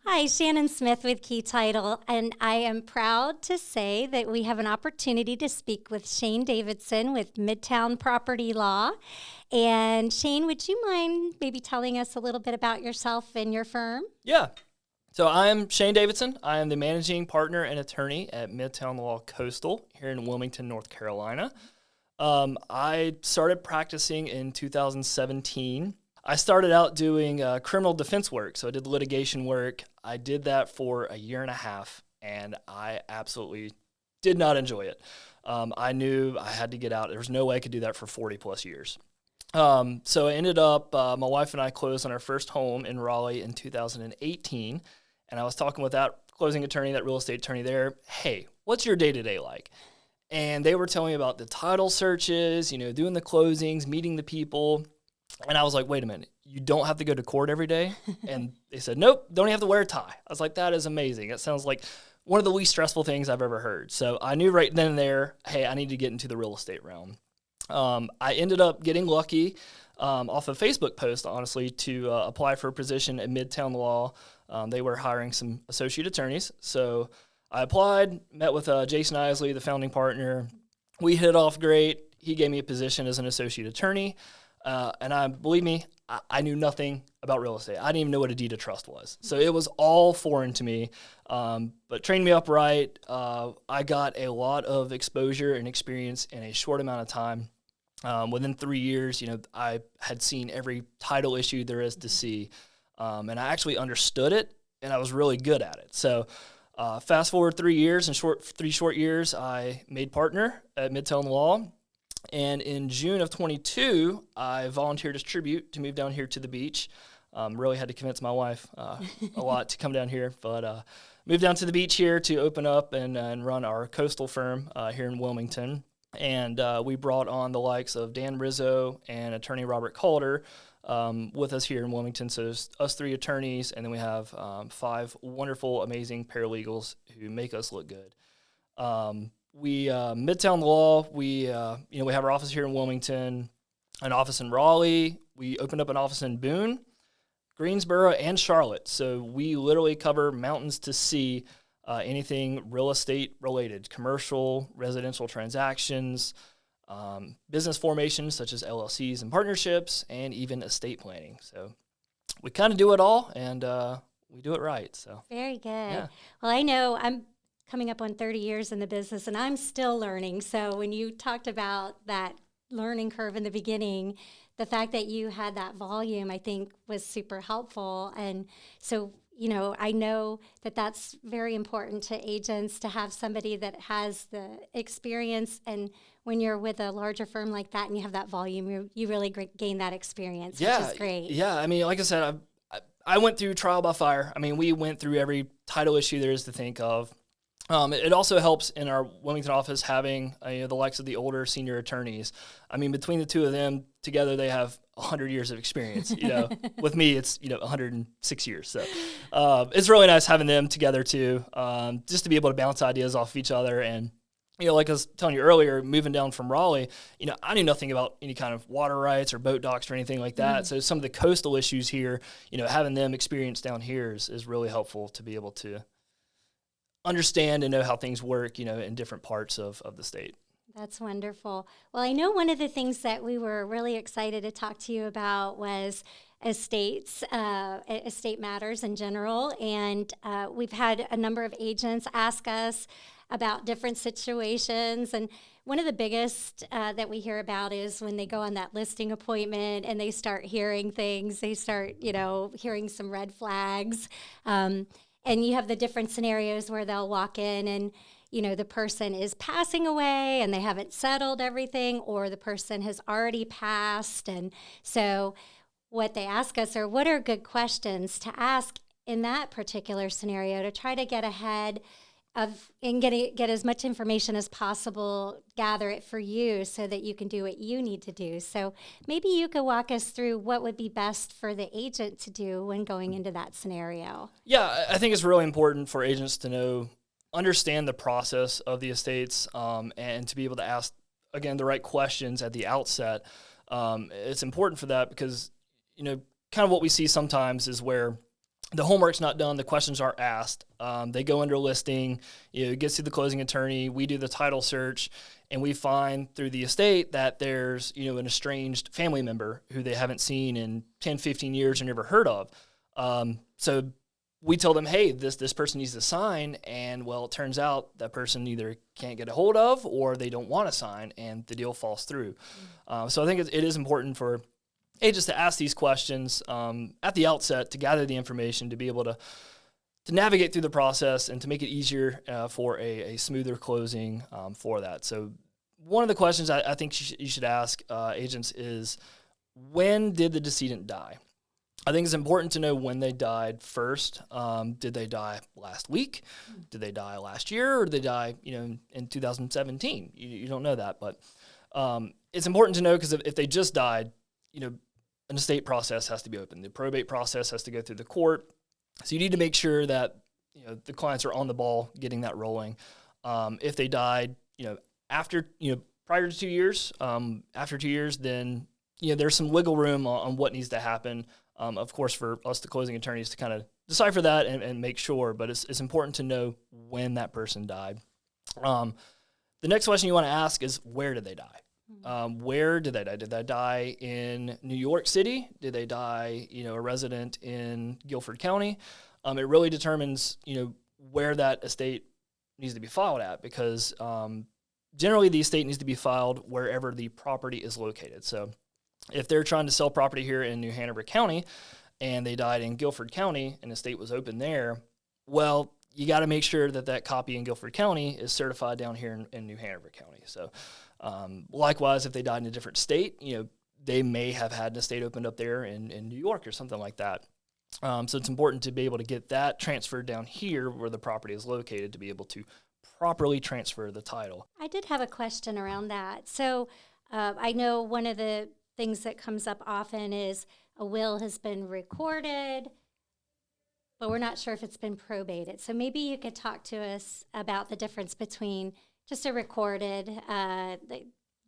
Hi, Shannon Smith with Key Title, and I am proud to say that we have an opportunity to speak with Shane Davidson with Midtown Property Law. And Shane, would you mind maybe telling us a little bit about yourself and your firm? Yeah. So I'm Shane Davidson. I am the managing partner and attorney at Midtown Law Coastal here in Wilmington, North Carolina. I started practicing in 2017. I started out doing criminal defense work, so I did litigation work. I did that for a year and a half, and I absolutely did not enjoy it. I knew I had to get out. There was no way I could do that for 40 plus years. So I ended up, my wife and I closed on our first home in Raleigh in 2018, and I was talking with that closing attorney, that real estate attorney there, hey, what's your day-to-day like? And they were telling me about the title searches, doing the closings, meeting the people. And I was like, wait a minute, you don't have to go to court every day? And they said, nope, don't even have to wear a tie. I was like, that is amazing. It sounds like one of the least stressful things I've ever heard. So I knew right then and there, hey, I need to get into the real estate realm. I ended up getting lucky off a Facebook post, honestly, to apply for a position at Midtown Law. They were hiring some associate attorneys. So I applied, met with Jason Isley, the founding partner. We hit it off great. He gave me a position as an associate attorney. And believe me, I knew nothing about real estate. I didn't even know what a deed of trust was. So it was all foreign to me, but trained me up right. I got a lot of exposure and experience in a short amount of time. Within 3 years, I had seen every title issue there is to see, and I actually understood it, and I was really good at it. So fast forward 3 years, in three short years, I made partner at Midtown Law. And in June of 22, I volunteered as tribute to move down here to the beach. Really had to convince my wife a lot to come down here, but moved down to the beach here to open up and run our coastal firm here in Wilmington. And we brought on the likes of Dan Rizzo and attorney Robert Calder with us here in Wilmington. So there's us three attorneys, and then we have 5 wonderful, amazing paralegals who make us look good. We Midtown Law. We have our office here in Wilmington, an office in Raleigh. We opened up an office in Boone, Greensboro, and Charlotte. So we literally cover mountains to sea, anything real estate related, commercial, residential transactions, business formations such as LLCs and partnerships, and even estate planning. So we kind of do it all, and we do it right. So Very good. Yeah. Well, I know I'm coming up on 30 years in the business, and I'm still learning. So when you talked about that learning curve in the beginning, the fact that you had that volume, I think, was super helpful. And so, I know that that's very important to agents, to have somebody that has the experience. And when you're with a larger firm like that and you have that volume, you really gain that experience, which is great. Yeah. I mean, like I said, I went through trial by fire. I mean, we went through every title issue there is to think of. It also helps in our Wilmington office having the likes of the older senior attorneys. I mean, between the two of them together, they have 100 years of experience. With me, it's 106 years. So it's really nice having them together too, just to be able to bounce ideas off of each other. And like I was telling you earlier, moving down from Raleigh, I knew nothing about any kind of water rights or boat docks or anything like that. So some of the coastal issues here, having them experience down here is really helpful to be able to understand and know how things work, in different parts of the state. That's wonderful. Well, I know one of the things that we were really excited to talk to you about was estate matters in general. And we've had a number of agents ask us about different situations. And one of the biggest that we hear about is when they go on that listing appointment and they start hearing things, they start, hearing some red flags. And you have the different scenarios where they'll walk in and, the person is passing away and they haven't settled everything, or the person has already passed. And so what they ask us are, what are good questions to ask in that particular scenario to try to get ahead of and get as much information as possible, gather it for you so that you can do what you need to do. So maybe you could walk us through what would be best for the agent to do when going into that scenario. Yeah, I think it's really important for agents to understand the process of the estates, and to be able to ask, again, the right questions at the outset. It's important for that because, kind of what we see sometimes is where the homework's not done, the questions aren't asked. They go under listing, it gets to the closing attorney, we do the title search, and we find through the estate that there's, an estranged family member who they haven't seen in 10, 15 years or never heard of. So we tell them, hey, this person needs to sign, and well, it turns out that person either can't get a hold of or they don't want to sign, and the deal falls through. So I think it is important for agents to ask these questions at the outset to gather the information to be able to navigate through the process and to make it easier for a smoother closing for that. So one of the questions I think you should ask agents is, when did the decedent die? I think it's important to know when they died first. Did they die last week? Did they die last year? Or did they die, in 2017? You don't know that, but it's important to know, because if they just died, an estate process has to be open. The probate process has to go through the court. So you need to make sure that the clients are on the ball getting that rolling. If they died, after prior to 2 years, after 2 years, then there's some wiggle room on what needs to happen. Of course, for us, the closing attorneys, to kind of decipher that and make sure, but it's important to know when that person died. The next question you want to ask is, where did they die? Where did they die? Did they die in New York City? Did they die, a resident in Guilford County? It really determines, where that estate needs to be filed at, because generally the estate needs to be filed wherever the property is located. So if they're trying to sell property here in New Hanover County and they died in Guilford County and the estate was open there, well, you got to make sure that copy in Guilford County is certified down here in New Hanover County. So likewise, if they died in a different state, they may have had an estate opened up there in New York or something like that. So it's important to be able to get that transferred down here where the property is located to be able to properly transfer the title. I did have a question around that. So I know one of the things that comes up often is a will has been recorded, but we're not sure if it's been probated. So maybe you could talk to us about the difference between just a recorded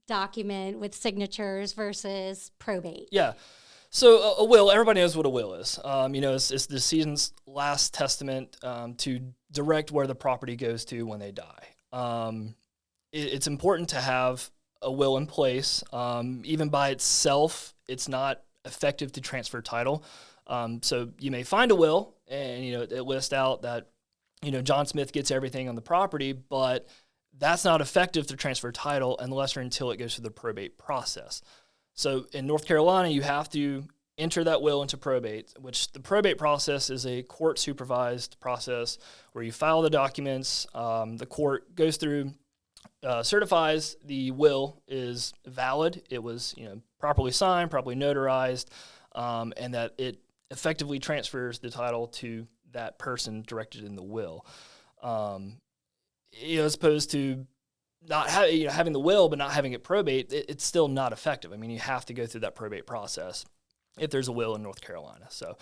document with signatures versus probate. Yeah. So a will, everybody knows what a will is. It's the decedent's last testament to direct where the property goes to when they die. It's important to have a will in place. Even by itself, it's not effective to transfer title. So you may find a will and, it lists out that, John Smith gets everything on the property, but that's not effective to transfer title unless or until it goes through the probate process. So in North Carolina, you have to enter that will into probate, which the probate process is a court-supervised process where you file the documents, the court goes through, certifies the will is valid, it was properly signed, properly notarized, and that it effectively transfers the title to that person directed in the will. As opposed to not having the will but not having it probate, it's still not effective. I mean, you have to go through that probate process if there's a will in North Carolina. So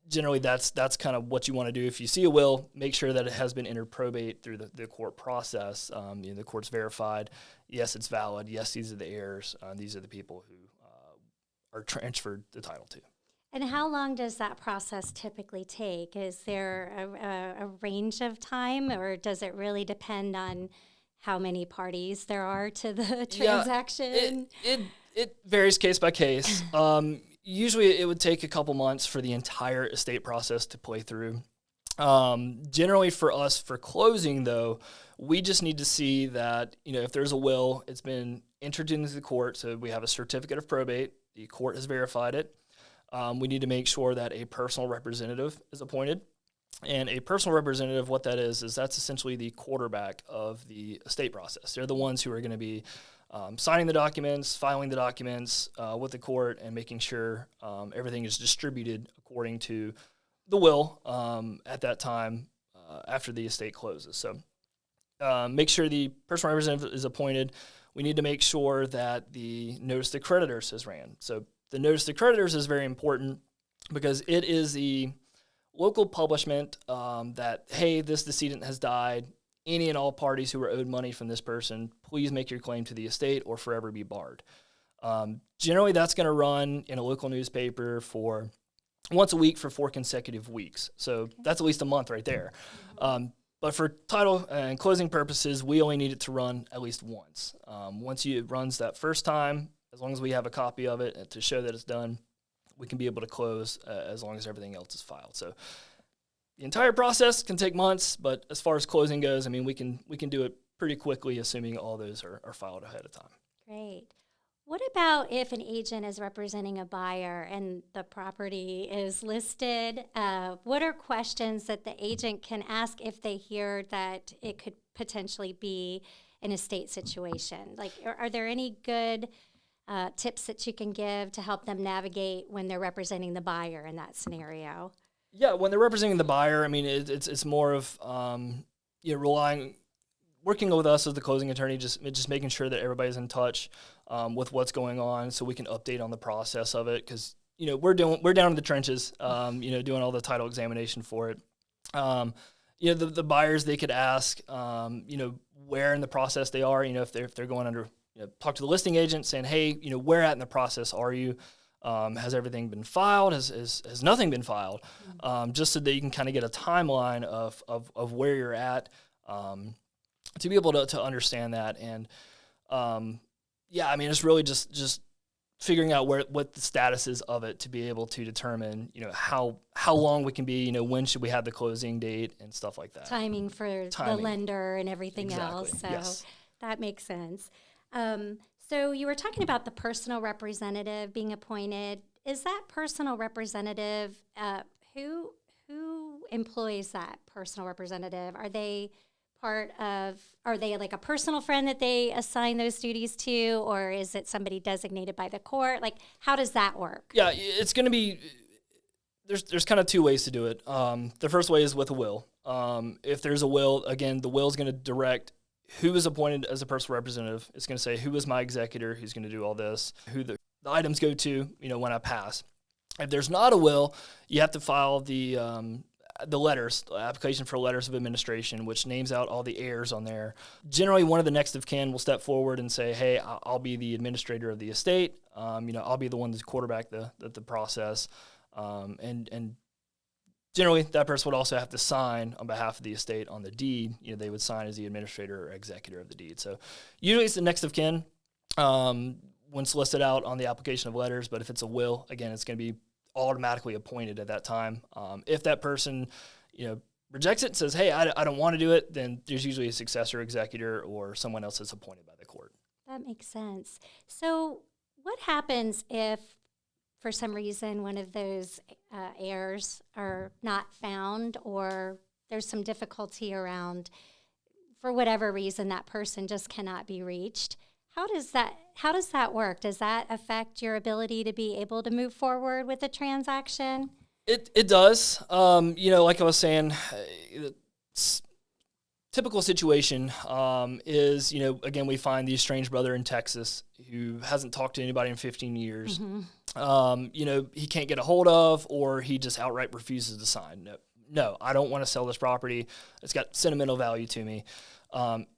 generally that's kind of what you want to do. If you see a will, make sure that it has been entered probate through the court process. The court's verified, yes, it's valid, yes, these are the heirs, these are the people who are transferred the title to. And how long does that process typically take? Is there a range of time, or does it really depend on how many parties there are to the transaction? It varies case by case. Usually it would take a couple months for the entire estate process to play through. Generally for us, for closing though, we just need to see that, if there's a will, it's been entered into the court, so we have a certificate of probate, the court has verified it. We need to make sure that a personal representative is appointed. And a personal representative, what that is that's essentially the quarterback of the estate process. They're the ones who are going to be signing the documents, filing the documents with the court, and making sure everything is distributed according to the will at that time after the estate closes. So make sure the personal representative is appointed. We need to make sure that the notice to creditors is ran. So the notice to creditors is very important because it is the local publishment that, hey, this decedent has died. Any and all parties who are owed money from this person, please make your claim to the estate or forever be barred. Generally, that's going to run in a local newspaper for once a week for 4 consecutive weeks. So that's at least a month right there. But for title and closing purposes, we only need it to run at least once. Once it runs that first time, as long as we have a copy of it to show that it's done, we can be able to close as long as everything else is filed. So the entire process can take months, but as far as closing goes, I mean, we can do it pretty quickly, assuming all those are filed ahead of time. Great. What about if an agent is representing a buyer and the property is listed? What are questions that the agent can ask if they hear that it could potentially be an estate situation? Like, are there any good tips that you can give to help them navigate when they're representing the buyer in that scenario? Yeah, when they're representing the buyer, I mean, it's more of working with us as the closing attorney, just making sure that everybody's in touch with what's going on, so we can update on the process of it. Because we're down in the trenches, doing all the title examination for it. The buyers, they could ask, where in the process they are. If they're going under, talk to the listing agent saying, hey, where at in the process are you? Has everything been filed? Has nothing been filed? Just so that you can kind of get a timeline of where you're at, to be able to understand that. And it's really just figuring out what the status is of it to be able to determine, how long we can be, when should we have the closing date and stuff like that. Timing for the lender and everything else. So yes. That makes sense. So you were talking about the personal representative being appointed. Is that personal representative, who employs that personal representative? Are they like a personal friend that they assign those duties to, or is it somebody designated by the court? Like, how does that work? Yeah, it's going to be, there's kind of two ways to do it. The first way is with a will. If there's a will, again, the will is going to direct who is appointed as a personal representative. It's going to say, who is my executor, who's going to do all this, who the items go to, when I pass. If there's not a will, you have to file the letters, the application for letters of administration, which names out all the heirs on there. Generally, one of the next of kin will step forward and say, hey, I'll be the administrator of the estate. I'll be the one to quarterback the process. And generally, that person would also have to sign on behalf of the estate on the deed. They would sign as the administrator or executor of the deed. So usually it's the next of kin once listed out on the application of letters. But if it's a will, again, it's going to be automatically appointed at that time. If that person, rejects it and says, hey, I don't want to do it, then there's usually a successor executor or someone else that's appointed by the court. That makes sense. So what happens if, for some reason, one of those heirs are not found, or there's some difficulty around, for whatever reason, that person just cannot be reached? How does that work? Does that affect your ability to be able to move forward with the transaction? It does. Like I was saying, typical situation is, again, we find the estranged brother in Texas who hasn't talked to anybody in 15 years. Mm-hmm. He can't get a hold of, or he just outright refuses to sign. No, I don't want to sell this property. It's got sentimental value to me.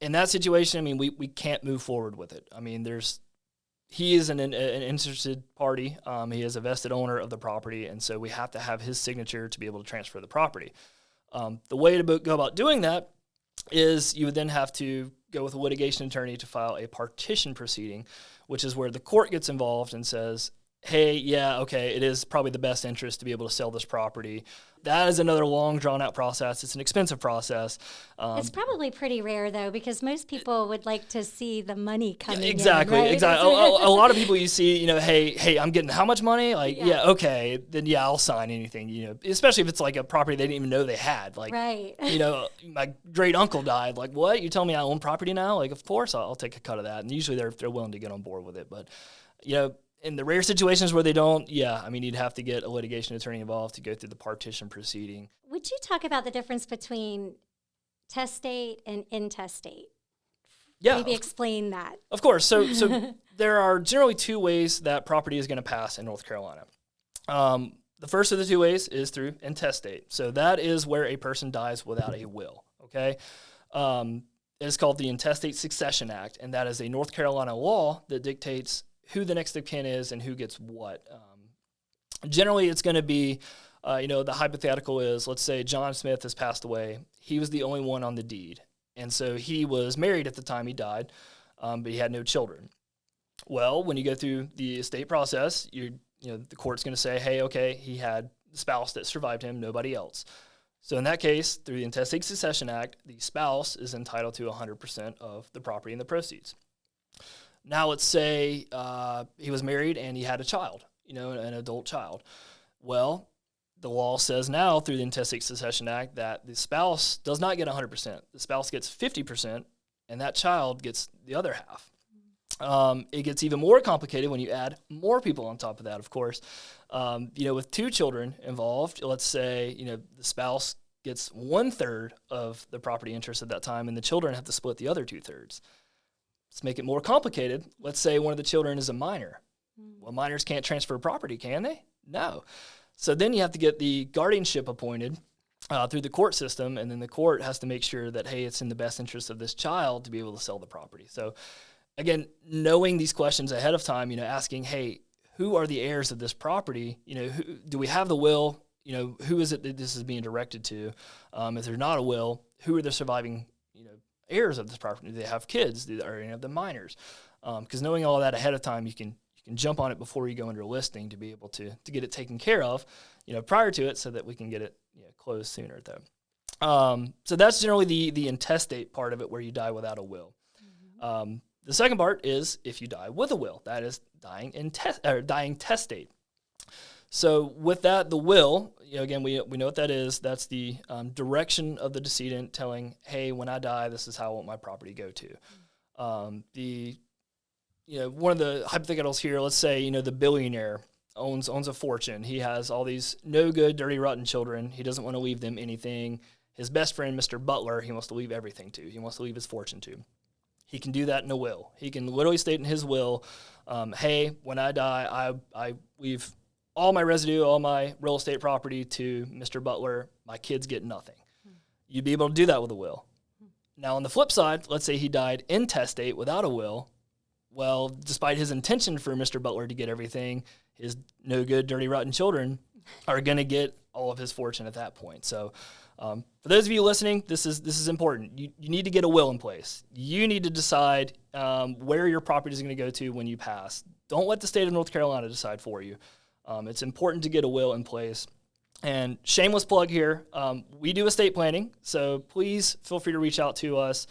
In that situation, we can't move forward with it. He is an interested party. He is a vested owner of the property, and so we have to have his signature to be able to transfer the property. The way to go about doing that is you would then have to go with a litigation attorney to file a partition proceeding, which is where the court gets involved and says, hey, yeah, okay, it is probably the best interest to be able to sell this property. That is another long, drawn-out process. It's an expensive process. It's probably pretty rare, though, because most people would like to see the money coming in, exactly, right? Exactly. A lot of people you see, hey, I'm getting how much money? Like, yeah, okay, then yeah, I'll sign anything, especially if it's like a property they didn't even know they had. Like, right. My great uncle died. Like, what? You tell me I own property now? Like, of course I'll take a cut of that. And usually they're willing to get on board with it. But, in the rare situations where they don't, you'd have to get a litigation attorney involved to go through the partition proceeding. Would you talk about the difference between testate and intestate? Yeah. Maybe explain that. Of course. So there are generally two ways that property is going to pass in North Carolina. The first of the two ways is through intestate. So that is where a person dies without a will, okay? It's called the Intestate Succession Act, and that is a North Carolina law that dictates who the next of kin is and who gets what. Generally, it's going to be, the hypothetical is, let's say John Smith has passed away. He was the only one on the deed. And so he was married at the time he died, but he had no children. Well, when you go through the estate process, the court's going to say, hey, okay, he had the spouse that survived him, nobody else. So in that case, through the Intestate Succession Act, the spouse is entitled to 100% of the property and the proceeds. Now let's say he was married and he had a child, an adult child. Well, the law says now through the Intestate Succession Act that the spouse does not get 100%. The spouse gets 50%, and that child gets the other half. It gets even more complicated when you add more people on top of that, of course. With 2 children involved, let's say, the spouse gets 1/3 of the property interest at that time, and the children have to split the other 2/3. Let's make it more complicated. Let's say one of the children is a minor. Well, minors can't transfer property, can they? No. So then you have to get the guardianship appointed through the court system, and then the court has to make sure that, hey, it's in the best interest of this child to be able to sell the property. So again, knowing these questions ahead of time, asking, hey, who are the heirs of this property? Do we have the will? Who is it that this is being directed to? If there's not a will, who are the surviving, heirs of this property? Do they have kids? Are any of them minors? Because knowing all of that ahead of time, you can jump on it before you go under listing to be able to get it taken care of, prior to it, so that we can get it closed sooner though. So that's generally the intestate part of it, where you die without a will. Mm-hmm. The second part is if you die with a will. That is dying testate. So with that, the will, again, we know what that is. That's the direction of the decedent telling, hey, when I die, this is how I want my property to go to. One of the hypotheticals here, let's say, the billionaire owns a fortune. He has all these no good, dirty, rotten children. He doesn't want to leave them anything. His best friend, Mr. Butler, he wants to leave everything to. He wants to leave his fortune to. He can do that in a will. He can literally state in his will, hey, when I die, I leave all my residue, all my real estate property to Mr. Butler. My kids get nothing. You'd be able to do that with a will. Now, on the flip side, let's say he died intestate without a will. Well, despite his intention for Mr. Butler to get everything, his no good, dirty, rotten children are going to get all of his fortune at that point. So for those of you listening, this is important. You need to get a will in place. You need to decide where your property is going to go to when you pass. Don't let the state of North Carolina decide for you. It's important to get a will in place. And shameless plug here, we do estate planning, so please feel free to reach out to us.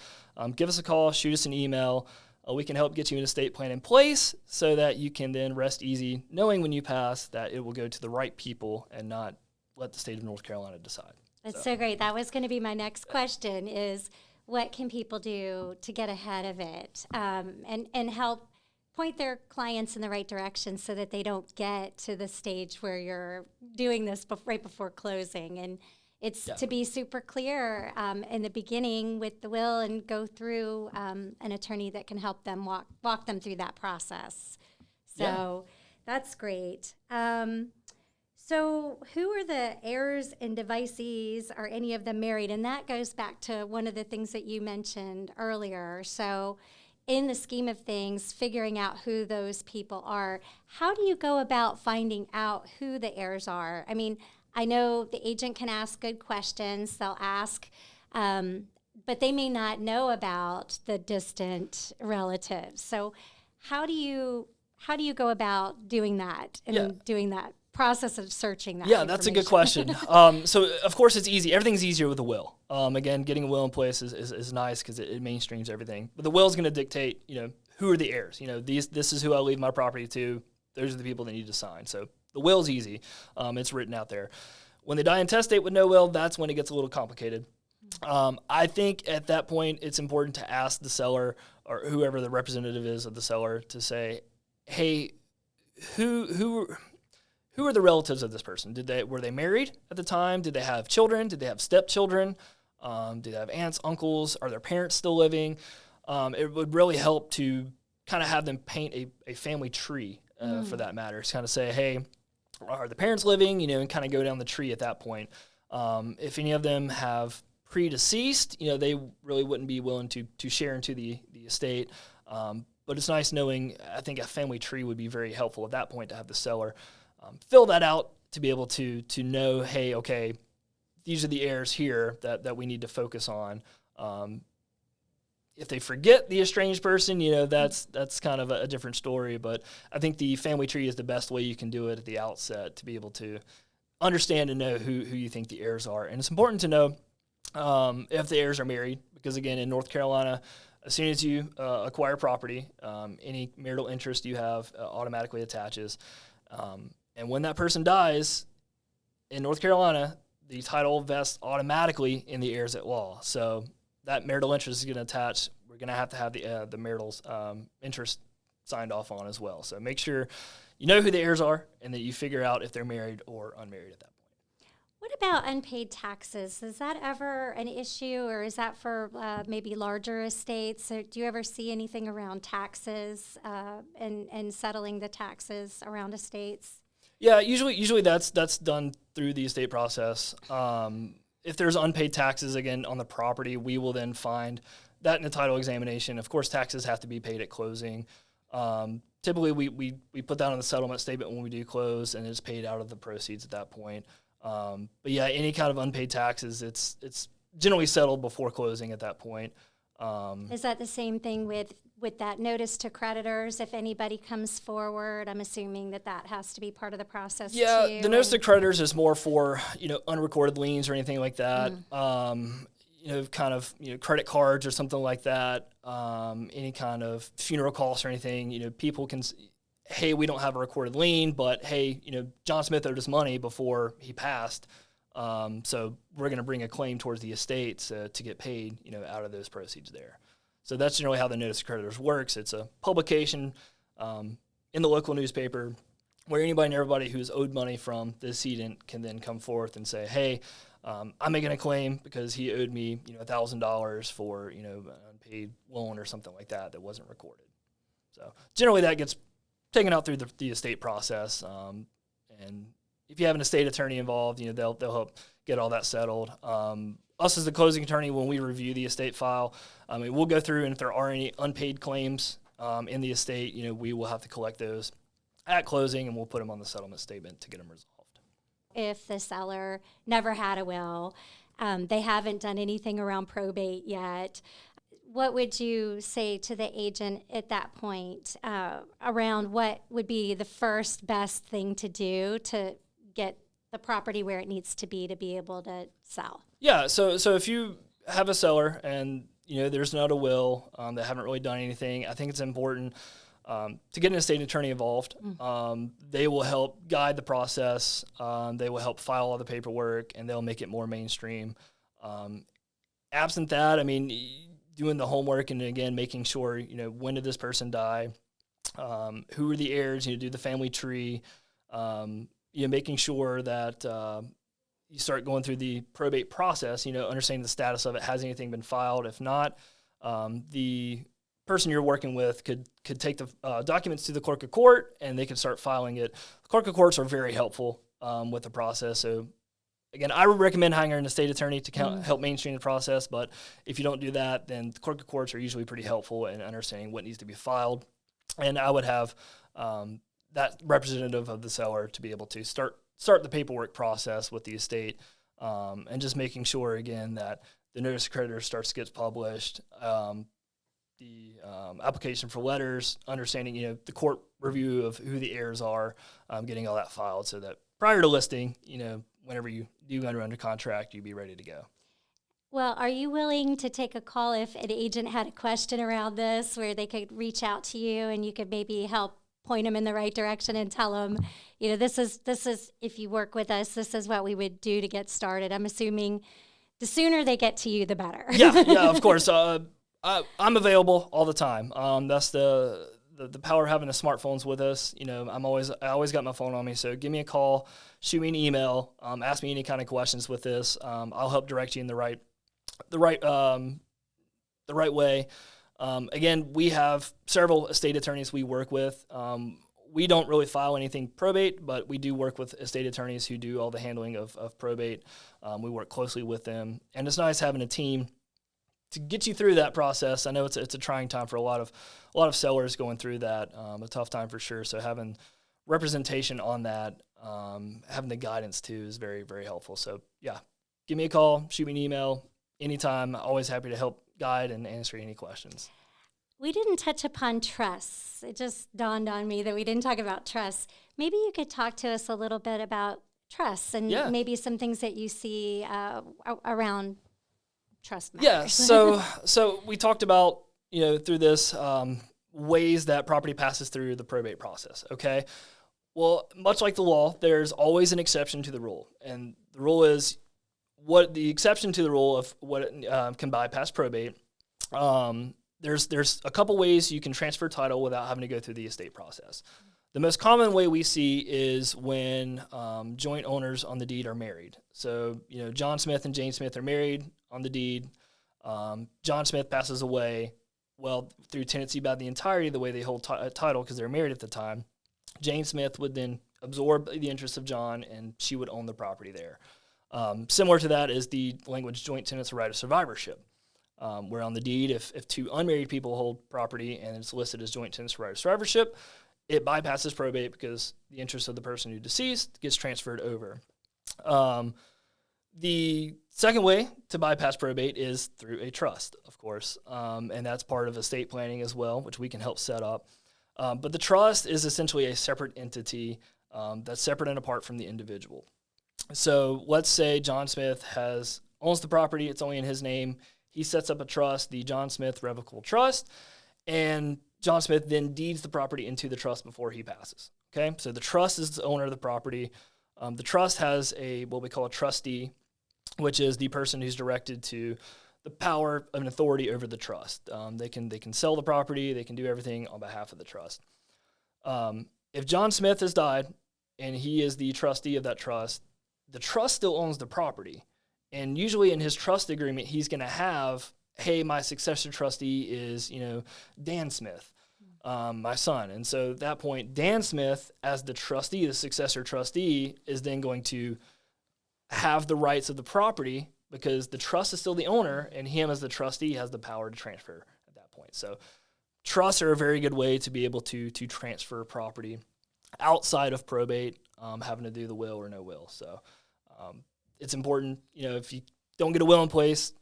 Give us a call, shoot us an email. We can help get you an estate plan in place so that you can then rest easy knowing when you pass that it will go to the right people and not let the state of North Carolina decide. That's so great. That was going to be my next question is, what can people do to get ahead of it and help point their clients in the right direction so that they don't get to the stage where you're doing this right before closing. And it's to be super clear in the beginning with the will and go through an attorney that can help them walk them through that process. So that's great. So who are the heirs and devisees? Are any of them married? And that goes back to one of the things that you mentioned earlier. So in the scheme of things, figuring out who those people are, how do you go about finding out who the heirs are? I mean, I know the agent can ask good questions. They'll ask, but they may not know about the distant relatives. So how do you go about doing that and doing that process of searching that? Yeah, that's a good question. So of course it's easy. Everything's easier with a will. Again, getting a will in place is nice because it mainstreams everything. But the will is going to dictate, who are the heirs? This is who I leave my property to. Those are the people that need to sign. So the will's easy. It's written out there. When they die intestate with no will, that's when it gets a little complicated. I think at that point it's important to ask the seller or whoever the representative is of the seller to say, hey, who are the relatives of this person? Were they married at the time? Did they have children? Did they have stepchildren? Did they have aunts, uncles? Are their parents still living? It would really help to kind of have them paint a family tree for that matter. It's kind of say, hey, are the parents living? And kind of go down the tree at that point. If any of them have predeceased, they really wouldn't be willing to share into the estate. But it's nice knowing, I think a family tree would be very helpful at that point to have the seller fill that out to be able to know, hey, okay, these are the errors here that we need to focus on. If they forget the estranged person, that's kind of a different story. But I think the family tree is the best way you can do it at the outset to be able to understand and know who you think the heirs are. And it's important to know if the heirs are married, because again, in North Carolina, as soon as you acquire property, any marital interest you have automatically attaches. And when that person dies in North Carolina, the title vests automatically in the heirs at law. So that marital interest is going to attach. We're going to have the marital interest signed off on as well. So make sure you know who the heirs are and that you figure out if they're married or unmarried at that point. What about unpaid taxes? Is that ever an issue, or is that for maybe larger estates? Or do you ever see anything around taxes and settling the taxes around estates? Yeah, usually that's done through the estate process. If there's unpaid taxes, again, on the property, we will then find that in the title examination. Of course, taxes have to be paid at closing. Typically, we put that on the settlement statement when we do close, and it's paid out of the proceeds at that point. But yeah, any kind of unpaid taxes, it's generally settled before closing at that point. Is that the same thing with that notice to creditors? If anybody comes forward, I'm assuming that has to be part of the process too. Yeah, the notice to creditors is more for, unrecorded liens or anything like that. Credit cards or something like that. Any kind of funeral costs or anything, people can, hey, we don't have a recorded lien, but hey, John Smith owed us money before he passed. So we're going to bring a claim towards the estate to get paid, out of those proceeds there. So that's generally how the notice to creditors works. It's a publication in the local newspaper where anybody and everybody who's owed money from the decedent can then come forth and say, hey, I'm making a claim because he owed me, $1,000 for, an unpaid loan or something like that wasn't recorded. So generally that gets taken out through the estate process. And if you have an estate attorney involved, they'll help get all that settled. Us as the closing attorney, when we review the estate file, we'll go through, and if there are any unpaid claims in the estate, we will have to collect those at closing, and we'll put them on the settlement statement to get them resolved. If the seller never had a will, they haven't done anything around probate yet, what would you say to the agent at that point around what would be the first best thing to do to get the property where it needs to be able to sell? Yeah, so if you have a seller and there's not a will, they haven't really done anything, I think it's important to get an estate attorney involved. They will help guide the process. They will help file all the paperwork, and they'll make it more mainstream. Absent that, doing the homework and, again, making sure, when did this person die? Who are the heirs? Do the family tree. Making sure that you start going through the probate process, understanding the status of it. Has anything been filed? If not, the person you're working with could take the documents to the clerk of court, and they can start filing it. The clerk of courts are very helpful with the process. So, again, I would recommend hiring an estate attorney to help mainstream the process. But if you don't do that, then the clerk of courts are usually pretty helpful in understanding what needs to be filed. And I would have that representative of the seller to be able to start the paperwork process with the estate, and just making sure, again, that the notice of creditor gets published, the application for letters, understanding, the court review of who the heirs are, getting all that filed so that prior to listing, whenever you do go under contract, you'd be ready to go. Well, are you willing to take a call if an agent had a question around this, where they could reach out to you and you could maybe help point them in the right direction and tell them, this is, if you work with us, this is what we would do to get started? I'm assuming the sooner they get to you, the better. Yeah, of course. I'm available all the time. That's the power of having the smartphones with us. I always got my phone on me. So give me a call, shoot me an email, ask me any kind of questions with this. I'll help direct you in the right way. Again, we have several estate attorneys we work with. We don't really file anything probate, but we do work with estate attorneys who do all the handling of probate. We work closely with them, and it's nice having a team to get you through that process. I know it's a trying time for a lot of sellers going through that, a tough time for sure. So having representation on that having the guidance too is very, very helpful. So yeah, give me a call, shoot me an email anytime. Always happy to help guide and answer any questions. We didn't touch upon trusts. It just dawned on me that we didn't talk about trusts. Maybe you could talk to us a little bit about trusts and maybe some things that you see around trust matters. Yeah, so we talked about, through this ways that property passes through the probate process, okay? Well, much like the law, there's always an exception to the rule. And the rule is what the exception to the rule of what can bypass probate. There's a couple ways you can transfer title without having to go through the estate process. The most common way we see is when joint owners on the deed are married. So, John Smith and Jane Smith are married on the deed. John Smith passes away. Well, through tenancy by the entirety of the way they hold title because they're married at the time, Jane Smith would then absorb the interests of John, and she would own the property there. Similar to that is the language joint tenants right of survivorship, where on the deed, if two unmarried people hold property and it's listed as joint tenants right of survivorship, it bypasses probate because the interest of the person who deceased gets transferred over. The second way to bypass probate is through a trust, of course, and that's part of estate planning as well, which we can help set up. But the trust is essentially a separate entity that's separate and apart from the individual. So let's say John Smith owns the property, it's only in his name. He sets up a trust, the John Smith Revocable Trust, and John Smith then deeds the property into the trust before he passes. Okay, so the trust is the owner of the property. The trust has what we call a trustee, which is the person who's directed to the power of an authority over the trust. They can sell the property, they can do everything on behalf of the trust. If John Smith has died and he is the trustee of that trust, the trust still owns the property. And usually in his trust agreement, he's going to have, hey, my successor trustee is, Dan Smith, my son. And so at that point, Dan Smith, as the trustee, the successor trustee, is then going to have the rights of the property because the trust is still the owner, and him as the trustee has the power to transfer at that point. So trusts are a very good way to be able to transfer property outside of probate, having to do the will or no will. So it's important, if you don't get a will in place,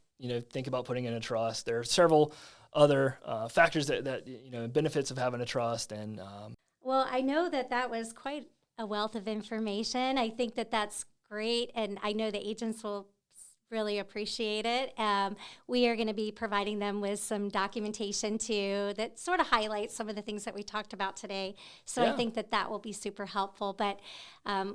think about putting in a trust. There are several other factors that benefits of having a trust. And well, I know that was quite a wealth of information. I think that's great, and I know the agents will really appreciate it. We are going to be providing them with some documentation too that sort of highlights some of the things that we talked about today. So I think that will be super helpful. But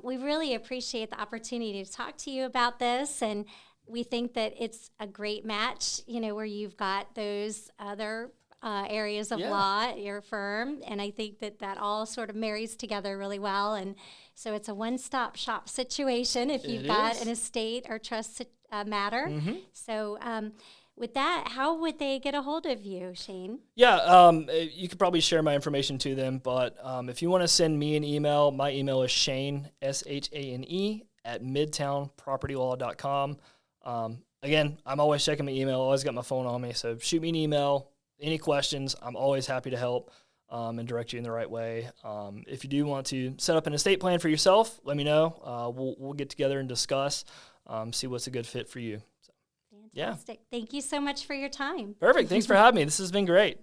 we really appreciate the opportunity to talk to you about this, and we think that it's a great match, where you've got those other areas of law at your firm, and I think that all sort of marries together really well. And so it's a one-stop shop situation if you've got an estate or trust matter. Mm-hmm. So with that, how would they get a hold of you, Shane? Yeah, you could probably share my information to them, but if you want to send me an email, my email is Shane, SHANE, at midtownpropertylaw.com. Again, I'm always checking my email, always got my phone on me, so shoot me an email. Any questions, I'm always happy to help and direct you in the right way. If you do want to set up an estate plan for yourself, let me know. We'll get together and discuss, see what's a good fit for you. So, fantastic. Thank you so much for your time. Perfect. Thanks for having me. This has been great.